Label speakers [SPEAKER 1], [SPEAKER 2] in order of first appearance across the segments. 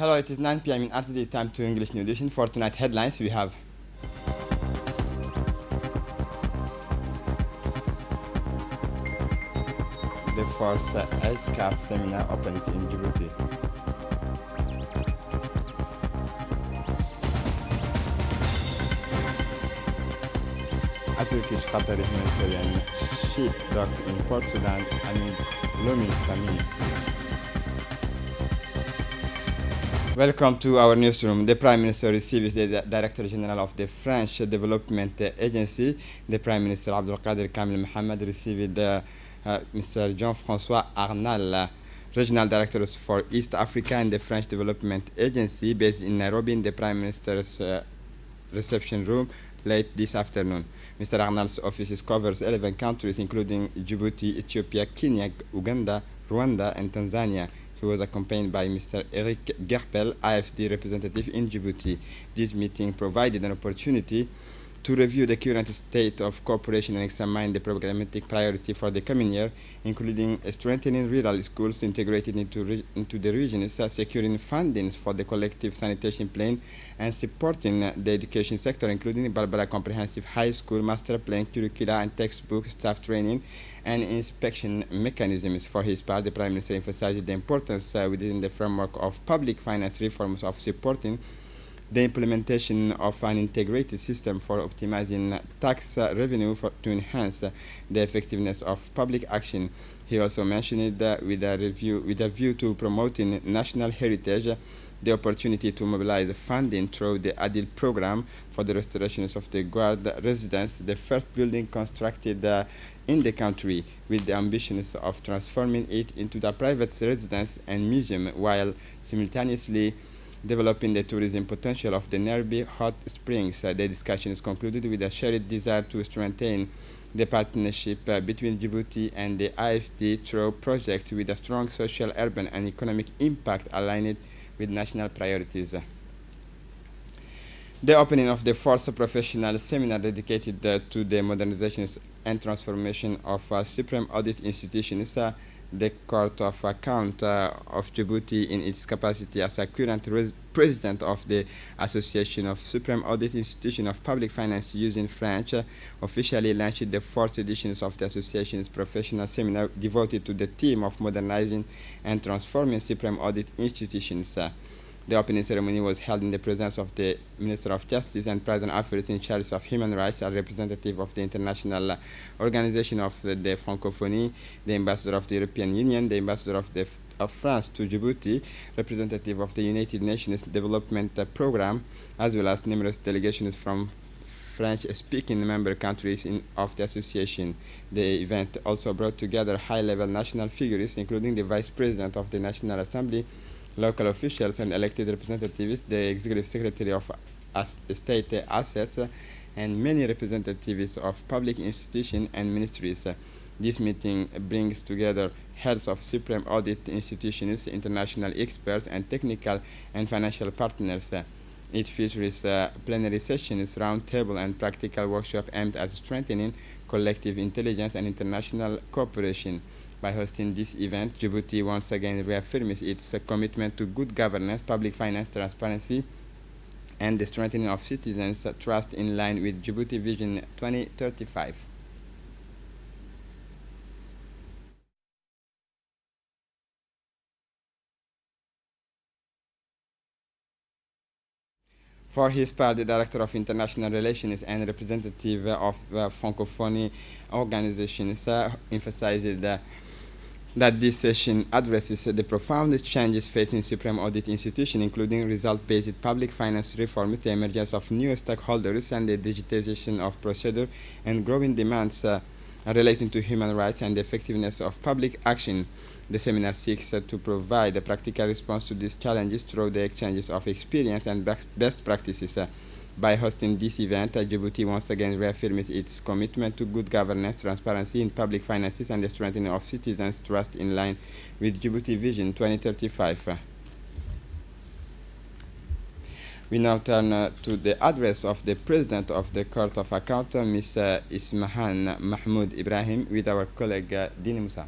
[SPEAKER 1] Hello, it is 9 p.m. in RTD. It's time to English New Edition. For tonight headlines, we have the first SCAF seminar opens in Djibouti. A Turkish Qatari humanitarian ship docks in Port Sudan amid looming famine. Welcome to our newsroom. The Prime Minister receives the Director General of the French Development Agency. The Prime Minister Abdelkader Kamel Mohamed received Mr. Jean-François Arnal, Regional Directors for East Africa and the French Development Agency based in Nairobi in the Prime Minister's reception room late this afternoon. Mr. Arnal's office covers 11 countries including Djibouti, Ethiopia, Kenya, Uganda, Rwanda and Tanzania. He was accompanied by Mr. Eric Gerpel, IFD representative in Djibouti. This meeting provided an opportunity to review the current state of cooperation and examine the programmatic priority for the coming year, including strengthening rural schools integrated into the regions, securing fundings for the collective sanitation plan, and supporting the education sector, including Balbala Comprehensive High School, master plan, curricula and textbook, staff training, and inspection mechanisms. For his part, the Prime Minister emphasized the importance within the framework of public finance reforms of supporting the implementation of an integrated system for optimizing tax revenue to enhance the effectiveness of public action. He also mentioned with a view to promoting national heritage, the opportunity to mobilize funding through the ADIL program for the restorations of the Guard residence, the first building constructed in the country, with the ambitions of transforming it into the private residence and museum, while simultaneously developing the tourism potential of the nearby hot springs. The discussion is concluded with a shared desire to strengthen the partnership between Djibouti and the IFD through projects with a strong social, urban, and economic impact aligned with national priorities. The opening of the fourth professional seminar dedicated to the modernization and transformation of supreme audit institutions, the Court of Account of Djibouti, in its capacity as a current president of the Association of Supreme Audit Institutions of Public Finance using French, officially launched the fourth edition of the association's professional seminar devoted to the theme of modernizing and transforming supreme audit institutions. The opening ceremony was held in the presence of the Minister of Justice and Prison Affairs in charge of Human Rights, a representative of the International Organization of the Francophonie, the Ambassador of the European Union, the Ambassador of France to Djibouti, representative of the United Nations Development Programme, as well as numerous delegations from French-speaking member countries of the association. The event also brought together high-level national figures, including the Vice President of the National Assembly, local officials and elected representatives, the Executive Secretary of State Assets, and many representatives of public institutions and ministries. This meeting brings together heads of supreme audit institutions, international experts, and technical and financial partners. It features plenary sessions, roundtable, and practical workshop aimed at strengthening collective intelligence and international cooperation. By hosting this event, Djibouti once again reaffirms its commitment to good governance, public finance transparency, and the strengthening of citizens' trust in line with Djibouti Vision 2035. For his part, the Director of International Relations and representative of Francophonie organizations emphasized that this session addresses the profound changes facing supreme audit institutions, including result-based public finance reforms, the emergence of new stakeholders, and the digitization of procedure, and growing demands relating to human rights and the effectiveness of public action. The seminar seeks to provide a practical response to these challenges through the exchanges of experience and best practices. By hosting this event, Djibouti once again reaffirms its commitment to good governance, transparency in public finances, and the strengthening of citizens' trust in line with Djibouti Vision 2035. We now turn to the address of the President of the Court of Account, Ms. Ismahan Mahmoud Ibrahim, with our colleague Dini Moussa.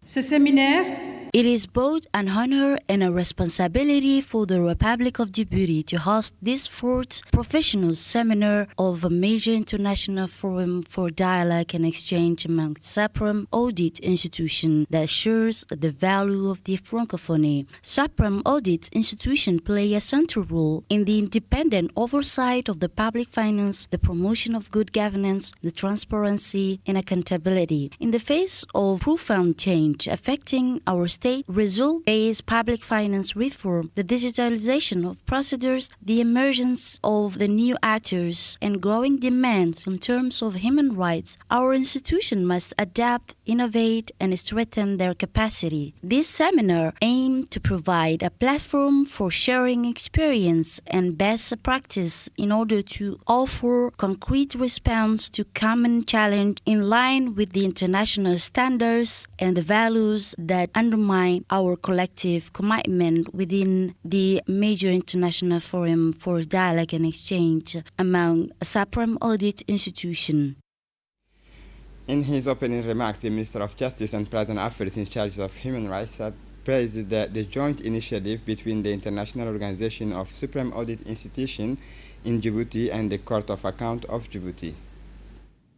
[SPEAKER 2] Ce séminaire It is both an honor and a responsibility for the Republic of Djibouti to host this fourth professional seminar of a major international forum for dialogue and exchange among SAPRAM audit institutions that shares the value of the Francophonie. SAPRAM audit institutions play a central role in the independent oversight of the public finance, the promotion of good governance, the transparency, and accountability. In the face of profound change affecting our state, result-based public finance reform, the digitalization of procedures, the emergence of the new actors, and growing demands in terms of human rights, our institution must adapt, innovate, and strengthen their capacity. This seminar aimed to provide a platform for sharing experience and best practice in order to offer concrete response to common challenge in line with the international standards and the values that undermine our collective commitment within the major international forum for dialogue and exchange among SAPRAM audit institutions.
[SPEAKER 1] In his opening remarks, the Minister of Justice and President Affairs in charge of human rights praised the joint initiative between the International Organization of Supreme Audit Institutions in Djibouti and the Court of Account of Djibouti.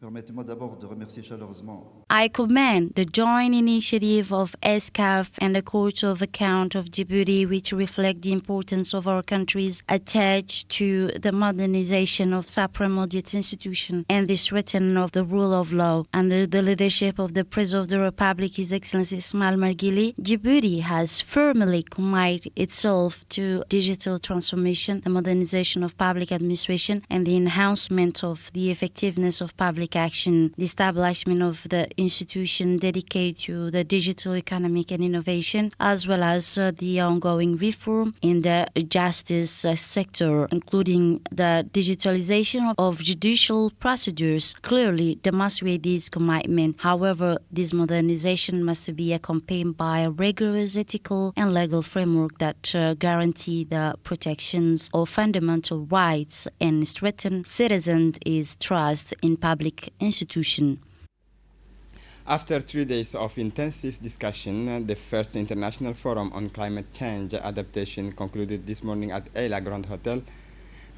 [SPEAKER 3] Permettez-moi d'abord de remercier chaleureusement.
[SPEAKER 2] I commend the joint initiative of ESCAF and the Court of Account of Djibouti, which reflect the importance of our countries attached to the modernization of SAPRAM audit institution and the strengthening of the rule of law. Under the leadership of the President of the Republic, His Excellency Ismail Margili, Djibouti has firmly committed itself to digital transformation, the modernization of public administration, and the enhancement of the effectiveness of public action. The establishment of the institution dedicated to the digital economic and innovation, as well as the ongoing reform in the justice sector, including the digitalization of judicial procedures, clearly demonstrate this commitment. However, this modernization must be accompanied by a rigorous ethical and legal framework that guarantee the protections of fundamental rights and strengthen citizens' trust in public institutions.
[SPEAKER 1] After 3 days of intensive discussion, the first International Forum on Climate Change Adaptation concluded this morning at Ayla Grand Hotel.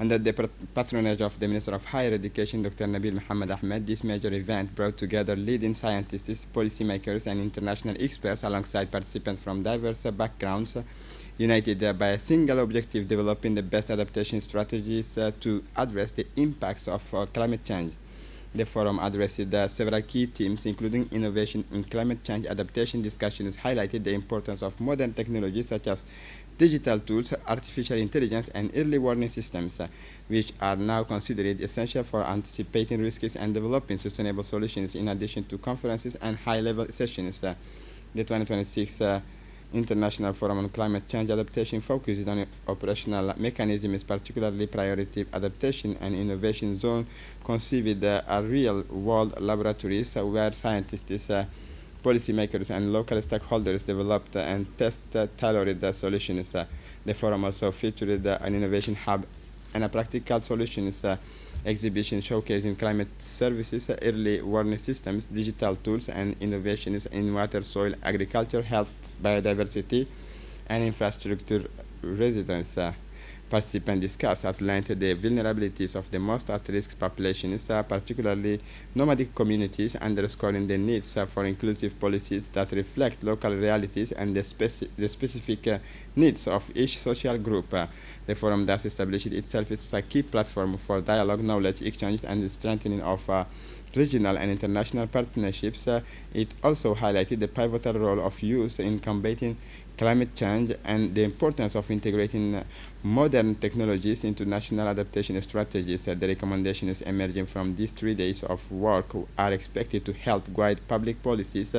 [SPEAKER 1] Under the patronage of the Minister of Higher Education, Dr. Nabil Mohammed Ahmed, this major event brought together leading scientists, policymakers, and international experts alongside participants from diverse backgrounds, united by a single objective: developing the best adaptation strategies to address the impacts of climate change. The forum addressed several key themes, including innovation in climate change adaptation. Discussions highlighted the importance of modern technologies such as digital tools, artificial intelligence, and early warning systems, which are now considered essential for anticipating risks and developing sustainable solutions. In addition to conferences and high-level sessions, the 2026 International Forum on Climate Change Adaptation focused on operational mechanisms, particularly priority adaptation and innovation zone, conceived as real-world laboratories where scientists, policymakers, and local stakeholders developed and tested tailored solutions. The forum also featured an innovation hub and a practical solutions exhibition showcasing climate services, early warning systems, digital tools, and innovations in water, soil, agriculture, health, biodiversity, and infrastructure residents. Participants discussed at length the vulnerabilities of the most at-risk populations, particularly nomadic communities, underscoring the needs for inclusive policies that reflect local realities and the specific needs of each social group. The forum thus established itself as a key platform for dialogue, knowledge exchange, and the strengthening of regional and international partnerships. It also highlighted the pivotal role of youth in combating climate change and the importance of integrating modern technologies into national adaptation strategies. The recommendations emerging from these 3 days of work are expected to help guide public policies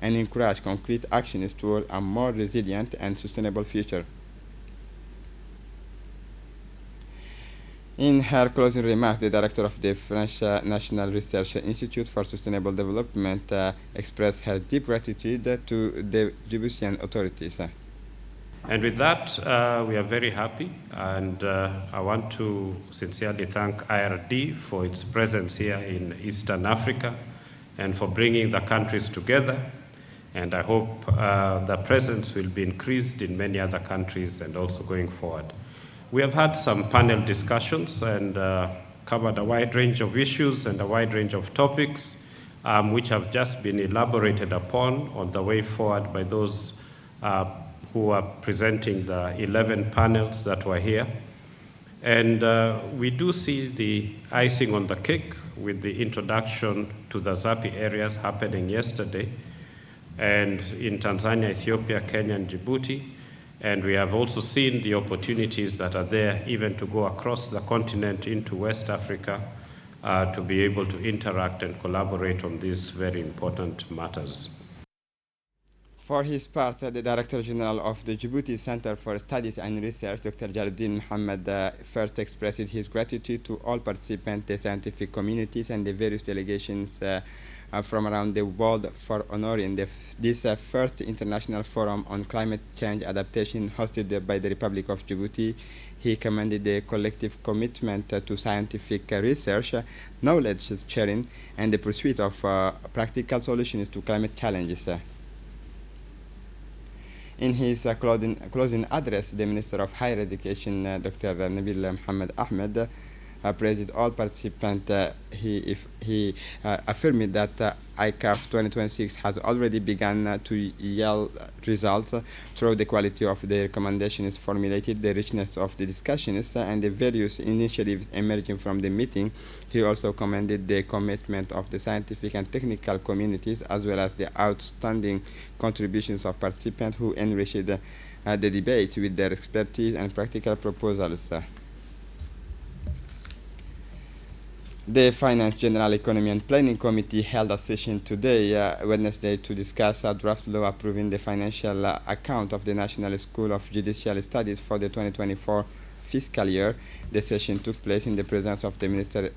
[SPEAKER 1] and encourage concrete actions toward a more resilient and sustainable future. In her closing remarks, the director of the French National Research Institute for Sustainable Development expressed her deep gratitude to the Djiboutian authorities.
[SPEAKER 4] And with that, we are very happy, and I want to sincerely thank IRD for its presence here in Eastern Africa and for bringing the countries together And I hope the presence will be increased in many other countries and also going forward. We have had some panel discussions and covered a wide range of issues and a wide range of topics, which have just been elaborated upon on the way forward by those who are presenting the 11 panels that were here. And we do see the icing on the cake with the introduction to the ZAPI areas happening yesterday, and in Tanzania, Ethiopia, Kenya, and Djibouti. And we have also seen the opportunities that are there even to go across the continent into West Africa to be able to interact and collaborate on these very important matters.
[SPEAKER 1] For his part, the Director General of the Djibouti Center for Studies and Research, Dr. Jalaluddin Mohammed, first expressed his gratitude to all participants, the scientific communities, and the various delegations from around the world for honoring this first international forum on climate change adaptation hosted by the Republic of Djibouti. He commended the collective commitment to scientific research, knowledge sharing, and the pursuit of practical solutions to climate challenges. In his closing address, the Minister of Higher Education, Dr. Nabil Mohammed Ahmed, praised all participants. He affirmed that ICAF 2026 has already begun to yield results through the quality of the recommendations formulated, the richness of the discussions, and the various initiatives emerging from the meeting. He also commended the commitment of the scientific and technical communities, as well as the outstanding contributions of participants who enriched the debate with their expertise and practical proposals. The Finance, General Economy and Planning Committee held a session today, Wednesday, to discuss a draft law approving the financial account of the National School of Judicial Studies for the 2024 fiscal year. The session took place in the presence of the Minister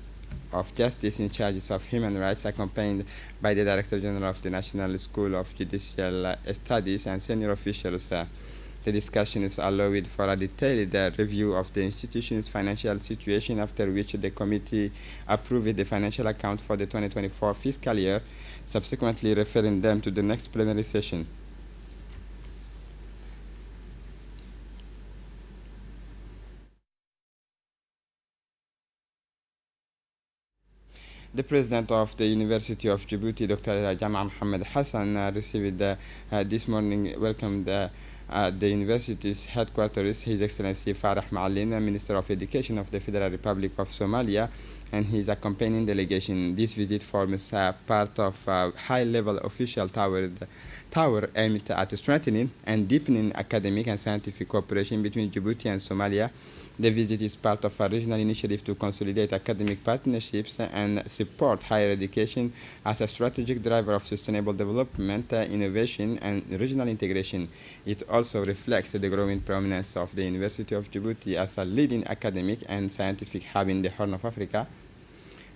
[SPEAKER 1] of Justice in charge of Human Rights, accompanied by the Director General of the National School of Judicial Studies and senior officials. The discussion is allowed for a detailed review of the institution's financial situation, after which the committee approved the financial account for the 2024 fiscal year, subsequently referring them to the next plenary session. The president of the University of Djibouti, Dr. Jama Mohammed Hassan, received this morning, welcomed at the university's headquarters His Excellency Farah Maalin, Minister of Education of the Federal Republic of Somalia, and his accompanying delegation. This visit forms part of a high-level official tower aimed at strengthening and deepening academic and scientific cooperation between Djibouti and Somalia. The visit is part of a regional initiative to consolidate academic partnerships and support higher education as a strategic driver of sustainable development, innovation, and regional integration. It also reflects the growing prominence of the University of Djibouti as a leading academic and scientific hub in the Horn of Africa.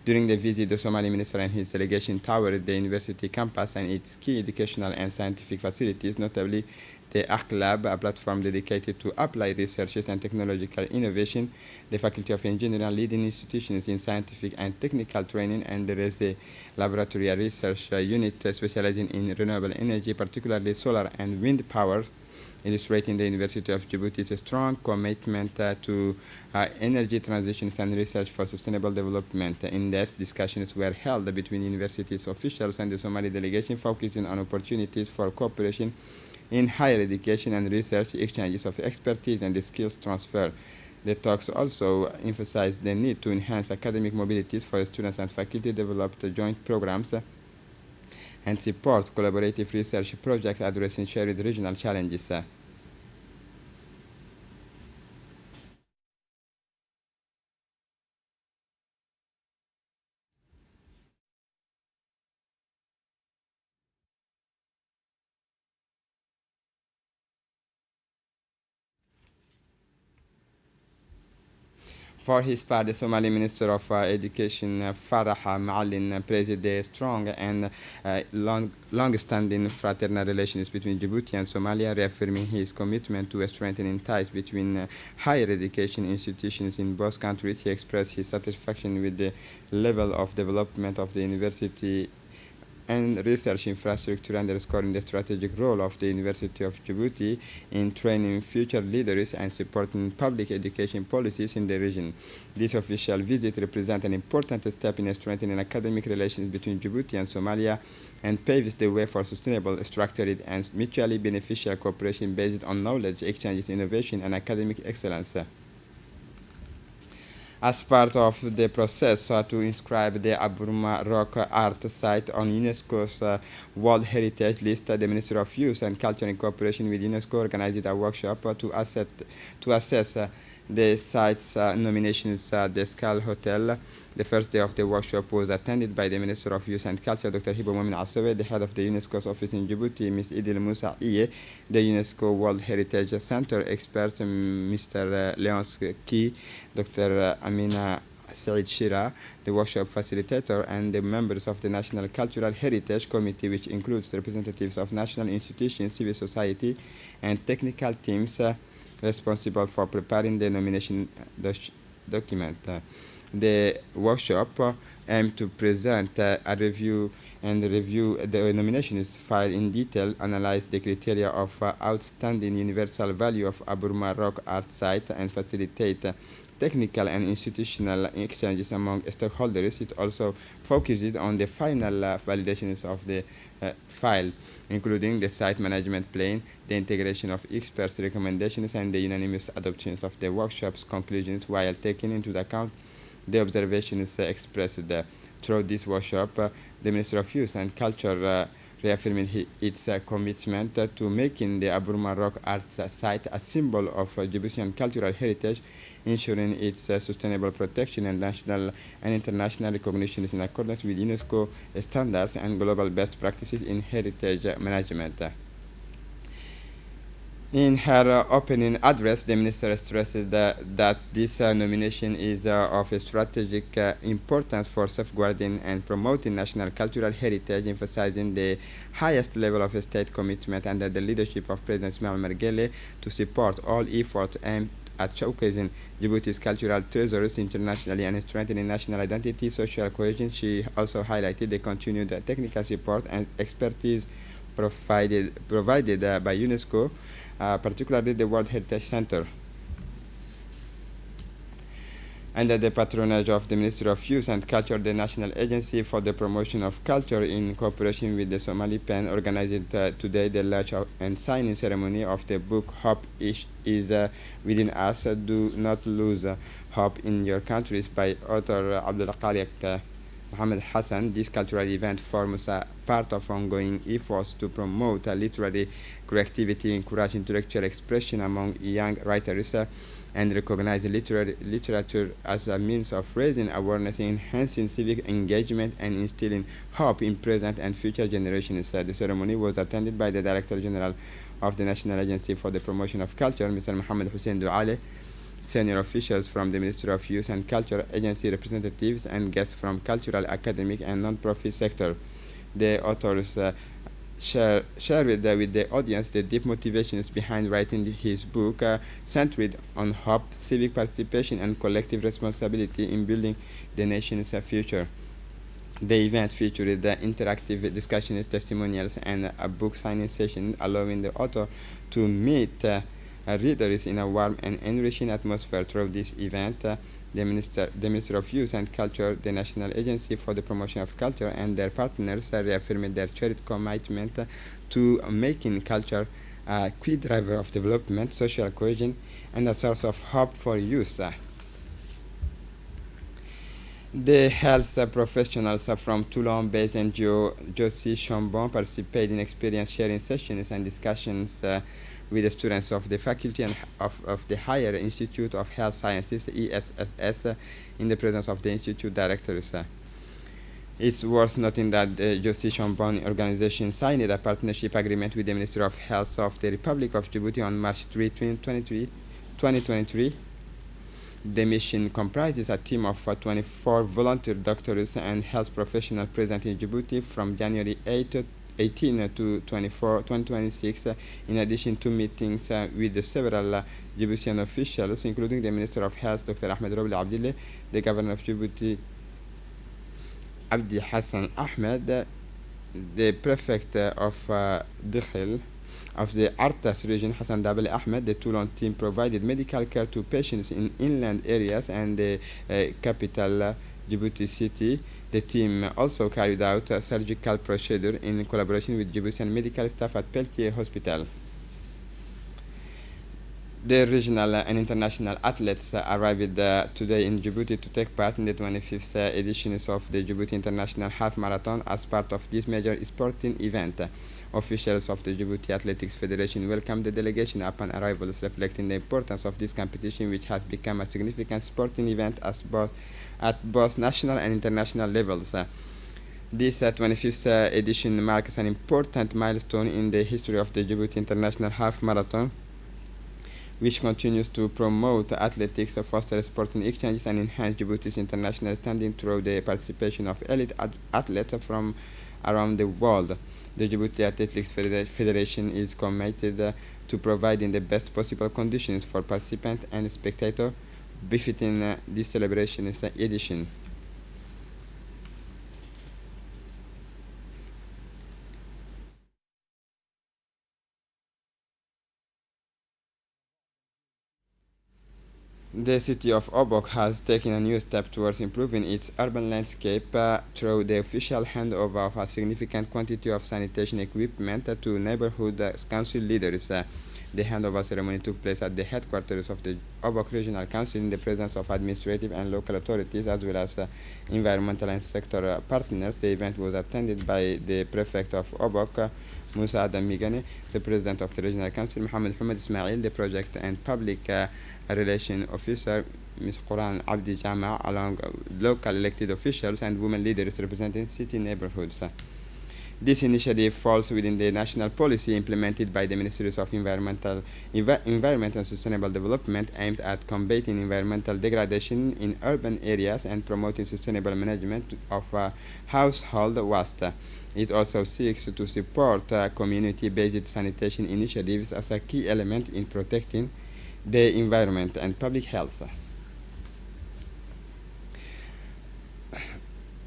[SPEAKER 1] During the visit, the Somali minister and his delegation toured the university campus and its key educational and scientific facilities, notably the ARC Lab, a platform dedicated to applied research and technological innovation, the Faculty of Engineering, leading institutions in scientific and technical training, and there is a laboratory research unit specializing in renewable energy, particularly solar and wind power, illustrating the University of Djibouti's strong commitment to energy transitions and research for sustainable development. In-depth discussions were held between universities officials and the Somali delegation, focusing on opportunities for cooperation in higher education and research, exchanges of expertise, and the skills transfer. The talks also emphasized the need to enhance academic mobilities for students and faculty, develop joint programs, and support collaborative research projects addressing shared regional challenges. For his part, the Somali Minister of Education, Farah Maalin, praised the strong and long-standing fraternal relations between Djibouti and Somalia, reaffirming his commitment to strengthening ties between higher education institutions in both countries. He expressed his satisfaction with the level of development of the university and research infrastructure, underscoring the strategic role of the University of Djibouti in training future leaders and supporting public education policies in the region. This official visit represents an important step in strengthening academic relations between Djibouti and Somalia and paves the way for sustainable, structured, and mutually beneficial cooperation based on knowledge exchanges, innovation, and academic excellence. As part of the process to inscribe the Aburma Rock Art Site on UNESCO's World Heritage List, the Ministry of Youth and Culture in cooperation with UNESCO organized a workshop to assess the site's nominations at the Skal Hotel. The first day of the workshop was attended by the Minister of Youth and Culture, Dr. Hibo Momin Assawe, the head of the UNESCO's office in Djibouti, Ms. Idil Moussa Iye, the UNESCO World Heritage Center expert, Mr. Leonce Ki, Dr. Amina Said Shira, the workshop facilitator, and the members of the National Cultural Heritage Committee, which includes representatives of national institutions, civil society, and technical teams responsible for preparing the nomination document. The workshop aimed to present a review the nominations file in detail, analyze the criteria of outstanding universal value of Aburma Rock Art Site, and facilitate technical and institutional exchanges among stakeholders. It also focused on the final validations of the file, including the site management plan, the integration of experts' recommendations, and the unanimous adoptions of the workshop's conclusions, while taking into account the observations expressed through this workshop. The Ministry of Youth and Culture reaffirming its commitment to making the Aburma Rock Art Site a symbol of Djiboutian cultural heritage, ensuring its sustainable protection and national and international recognition is in accordance with UNESCO standards and global best practices in heritage management. In her opening address, the minister stressed that this nomination is of strategic importance for safeguarding and promoting national cultural heritage, emphasizing the highest level of state commitment under the leadership of President Ismail Margele to support all efforts aimed at showcasing Djibouti's cultural treasures internationally and strengthening national identity, social cohesion. She also highlighted the continued technical support and expertise provided by UNESCO, particularly the World Heritage Center. Under the patronage of the Ministry of Youth and Culture, the National Agency for the Promotion of Culture, in cooperation with the Somali Pen, organized today the launch and signing ceremony of the book Hope is Within Us, Do Not Lose Hope in Your Countries by author Abdul Khaliq Mohammed Hassan. This cultural event forms a part of ongoing efforts to promote literary creativity, encourage intellectual expression among young writers, and recognize literature as a means of raising awareness, enhancing civic engagement, and instilling hope in present and future generations. The ceremony was attended by the Director General of the National Agency for the Promotion of Culture, Mr. Mohammed Hussein Douale, senior officials from the Ministry of Youth and Culture, agency representatives, and guests from cultural, academic, and non-profit sector. The authors share with the audience the deep motivations behind writing his book, centered on hope, civic participation, and collective responsibility in building the nation's future. The event featured the interactive discussions, testimonials, and a book signing session, allowing the author to meet readers in a warm and enriching atmosphere. Through this event, the Minister of Youth and Culture, the National Agency for the Promotion of Culture, and their partners reaffirmed their shared commitment to making culture a key driver of development, social cohesion, and a source of hope for youth. The health professionals from Toulon-based NGO Josie Chambon participated in experience sharing sessions and discussions with the students of the faculty and of the Higher Institute of Health Sciences, ESSS, in the presence of the institute directors. It's worth noting that the Josie Chambon organization signed a partnership agreement with the Ministry of Health of the Republic of Djibouti on March 3, 2023. The mission comprises a team of 24 volunteer doctors and health professionals present in Djibouti from January 18 to 24, 2026, in addition to meetings with several Djiboutian officials, including the Minister of Health, Dr. Ahmed Roble Abdille, the Governor of Djibouti, Abdi Hassan Ahmed, the prefect of Dikhil of the Artas region, Hassan Dabel Ahmed, the Toulon team provided medical care to patients in inland areas and the capital, Djibouti city. The team also carried out a surgical procedure in collaboration with Djiboutian medical staff at Peltier Hospital. The regional and international athletes arrived today in Djibouti to take part in the 25th editions of the Djibouti International Half Marathon as part of this major sporting event. Officials of the Djibouti Athletics Federation welcomed the delegation upon arrivals, reflecting the importance of this competition, which has become a significant sporting event at both national and international levels. This 25th edition marks an important milestone in the history of the Djibouti International Half Marathon, which continues to promote athletics, foster sporting exchanges, and enhance Djibouti's international standing through the participation of elite athletes from around the world. The Djibouti Athletics Federation is committed to providing the best possible conditions for participants and spectators befitting this celebration's edition. The city of Obok has taken a new step towards improving its urban landscape through the official handover of a significant quantity of sanitation equipment to neighborhood council leaders. The handover ceremony took place at the headquarters of the Obok Regional Council in the presence of administrative and local authorities as well as environmental and sector partners. The event was attended by the prefect of Obok, Musa Adam Migane, the president of the Regional Council, Mohammed Hamad Ismail, the project and public relation officer, Ms. Quran Abdi Jama, along local elected officials and women leaders representing city neighborhoods. This initiative falls within the national policy implemented by the Ministries of Environment and Sustainable Development aimed at combating environmental degradation in urban areas and promoting sustainable management of household waste. It also seeks to support community-based sanitation initiatives as a key element in protecting the environment and public health.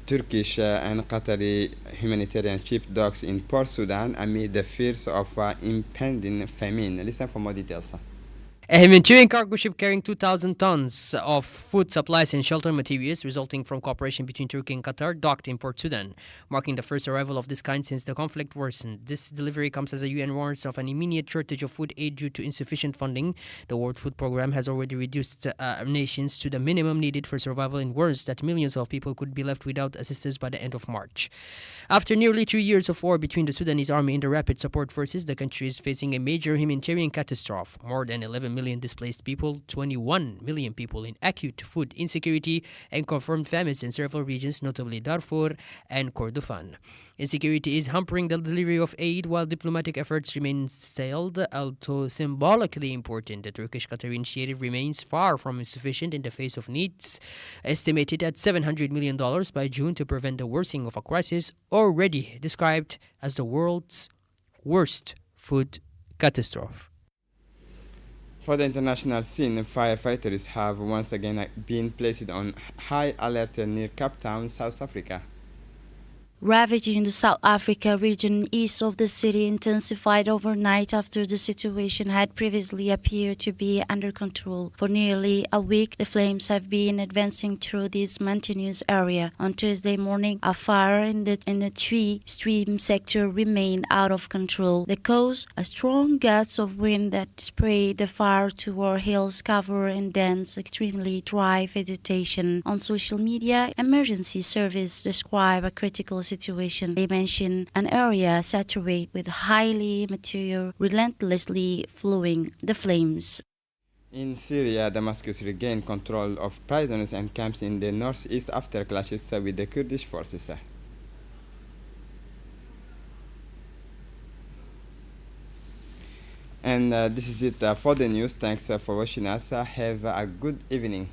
[SPEAKER 1] Turkish and Qatari humanitarian sheepdogs in Port Sudan amid the fears of impending famine. Listen for more details.
[SPEAKER 5] A humanitarian cargo ship carrying 2,000 tons of food supplies and shelter materials resulting from cooperation between Turkey and Qatar docked in Port Sudan, marking the first arrival of this kind since the conflict worsened. This delivery comes as the UN warns of an immediate shortage of food aid due to insufficient funding. The World Food Programme has already reduced nations to the minimum needed for survival and warns that millions of people could be left without assistance by the end of March. After nearly 3 years of war between the Sudanese army and the Rapid Support Forces, the country is facing a major humanitarian catastrophe. More than 11 million displaced people, 21 million people in acute food insecurity, and confirmed famines in several regions, notably Darfur and Kordofan. Insecurity is hampering the delivery of aid while diplomatic efforts remain stalled. Although symbolically important, the Turkish-Qatari initiative remains far from insufficient in the face of needs estimated at $700 million by June to prevent the worsening of a crisis already described as the world's worst food catastrophe.
[SPEAKER 1] For the international scene, firefighters have once again been placed on high alert near Cape Town, South Africa.
[SPEAKER 2] Ravaging the South Africa region east of the city intensified overnight after the situation had previously appeared to be under control. For nearly a week, the flames have been advancing through this mountainous area. On Tuesday morning, a fire in the Tree Stream sector remained out of control. The cause, a strong gust of wind that sprayed the fire toward hills covered in dense, extremely dry vegetation. On social media, emergency service described a critical situation. They mention an area saturated with highly material relentlessly flowing the flames.
[SPEAKER 1] In Syria, Damascus regained control of prisons and camps in the northeast after clashes with the Kurdish forces. And this is it for the news. Thanks for watching us. Have a good evening.